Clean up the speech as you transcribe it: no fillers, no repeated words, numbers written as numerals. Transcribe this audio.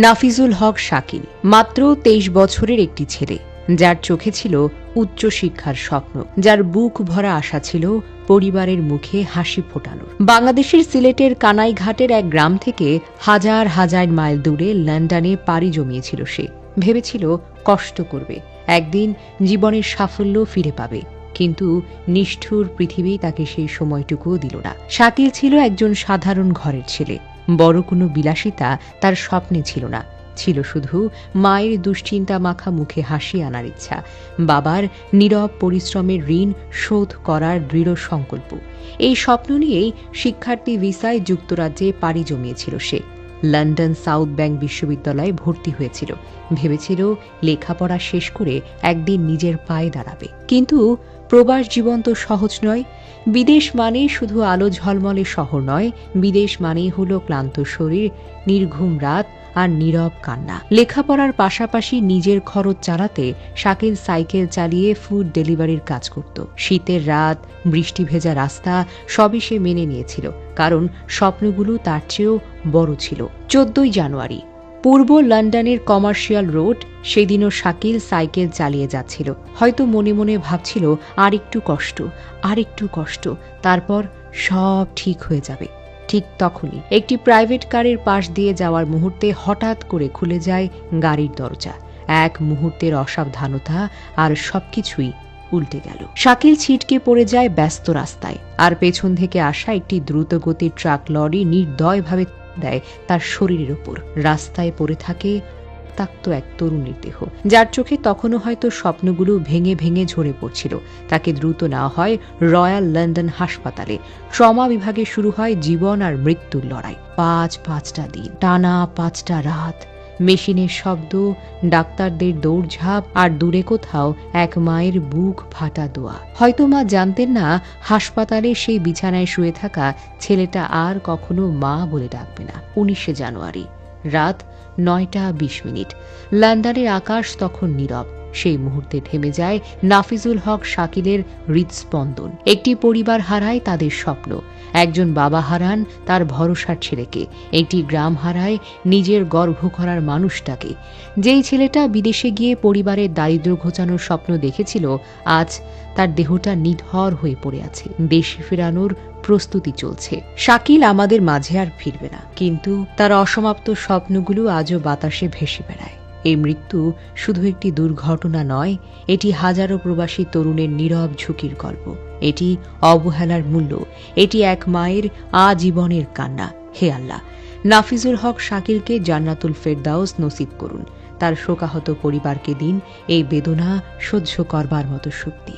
নাফিজুল হক শাকিল মাত্র ২৩ বছরের একটি ছেলে, যার চোখে ছিল উচ্চশিক্ষার স্বপ্ন, যার বুক ভরা আশা ছিল পরিবারের মুখে হাসি ফোটানোর। বাংলাদেশের সিলেটের কানাইঘাটের এক গ্রাম থেকে হাজার হাজার মাইল দূরে লন্ডনে পাড়ি জমিয়েছিল সে। ভেবেছিল কষ্ট করবে, একদিন জীবনের সাফল্য ফিরে পাবে, কিন্তু নিষ্ঠুর পৃথিবী তাকে সেই সময়টুকুও দিল না। শাকিল ছিল একজন সাধারণ ঘরের ছেলে। বড় কোনো বিলাসিতা তার স্বপ্নে ছিল না, ছিল শুধু মায়ের দুশ্চিন্তা মাখা মুখে হাসি আনার ইচ্ছা, বাবার নীরব পরিশ্রমের ঋণ শোধ করার দৃঢ় সংকল্প। এই স্বপ্ন নিয়েই শিক্ষার্থী ভিসায় যুক্তরাজ্যে পাড়ি জমিয়েছিল সে। লন্ডন সাউথ ব্যাংক বিশ্ববিদ্যালয়ে ভর্তি হয়েছিল, ভেবেছিল লেখাপড়া শেষ করে একদিন নিজের পায়ে দাঁড়াবে। কিন্তু প্রবাস জীবন তো সহজ নয়। বিদেশ মানে শুধু আলো ঝলমলে শহর নয়, বিদেশ মানেই হলো ক্লান্ত শরীর, নির্ঘুম রাত আর নীরব কান্না। লেখাপড়ার পাশাপাশি নিজের খরচ চালাতে শাকিল সাইকেল চালিয়ে ফুড ডেলিভারির কাজ করত। শীতের রাত, বৃষ্টি ভেজা রাস্তা সবই সে মেনে নিয়েছিল, কারণ স্বপ্নগুলো তার চেয়েও বড় ছিল। 14ই জানুয়ারি, পূর্ব লন্ডনের কমার্শিয়াল রোড। সেদিনও শাকিল সাইকেল চালিয়ে যাচ্ছিল, হয়তো মনে মনে ভাবছিল আর একটু কষ্ট, আর একটু কষ্ট, তারপর সব ঠিক হয়ে যাবে। ঠিক তখনই একটি প্রাইভেট কারের পাশ দিয়ে যাওয়ার মুহূর্তে হঠাৎ করে খুলে যায় গাড়ির দরজা। এক মুহূর্তের অসাবধানতা আর সবকিছুই উল্টে গেল। শাকিল ছিটকে পড়ে যায় ব্যস্ত রাস্তায়, আর পেছন থেকে আসা একটি দ্রুতগতির ট্রাক লরি নির্দয়ভাবে দেয় তার শরীরের উপর। রাস্তায় পড়ে থাকে রক্তাক্ত এক তরুণীর দেহ, যার চোখে তখনও হয়তো স্বপ্নগুলো ভেঙে ভেঙে ঝরে পড়ছিল। তাকে দ্রুত নেওয়া হয় রয়্যাল লন্ডন হাসপাতালে। ট্রমা বিভাগে শুরু হয় জীবন আর মৃত্যুর লড়াই। পাঁচটা দিন, টানা 5টা রাত, মেশিনের শব্দ, ডাক্তারদের দৌড়ঝাঁপ, আর দূরে কোথাও এক মায়ের বুক ফাটা দোয়া। হয়তো মা জানতেন না হাসপাতালে সেই বিছানায় শুয়ে থাকা ছেলেটা আর কখনো মা বলে ডাকবে না। 19শে জানুয়ারি, রাত 9:20। লন্ডনের আকাশ তখন নীরব। সেই মুহূর্তে থেমে যায় নাফিজুল হক শাকিলের হৃদস্পন্দন। একটি পরিবার হারায় তাদের স্বপ্ন, একজন বাবা হারান তার ভরসার ছেলেকে, একটি গ্রাম হারায় নিজের গর্ভ করার মানুষটাকে। যেই ছেলেটা বিদেশে গিয়ে পরিবারের দারিদ্র্য ঘোচানোর স্বপ্ন দেখেছিল, আজ তার দেহটা নিথর হয়ে পড়ে আছে। দেশে ফেরানোর প্রস্তুতি চলছে। শাকিল আমাদের মাঝে আর ফিরবে না, কিন্তু তার অসমাপ্ত স্বপ্নগুলো আজও বাতাসে ভেসে বেড়ায়। এই মৃত্যু শুধু একটি দুর্ঘটনা নয়, এটি হাজারো প্রবাসী তরুণের নীরব ঝুঁকির গল্প। এটি অবহেলার মূল্য, এটি এক মায়ের আজীবনের কান্না। হে আল্লাহ, নাফিজুল হক শাকিলকে জান্নাতুল ফেরদাউস নসিব করুন। তার শোকাহত পরিবারকে দিন এই বেদনা সহ্য করবার মতো শক্তি।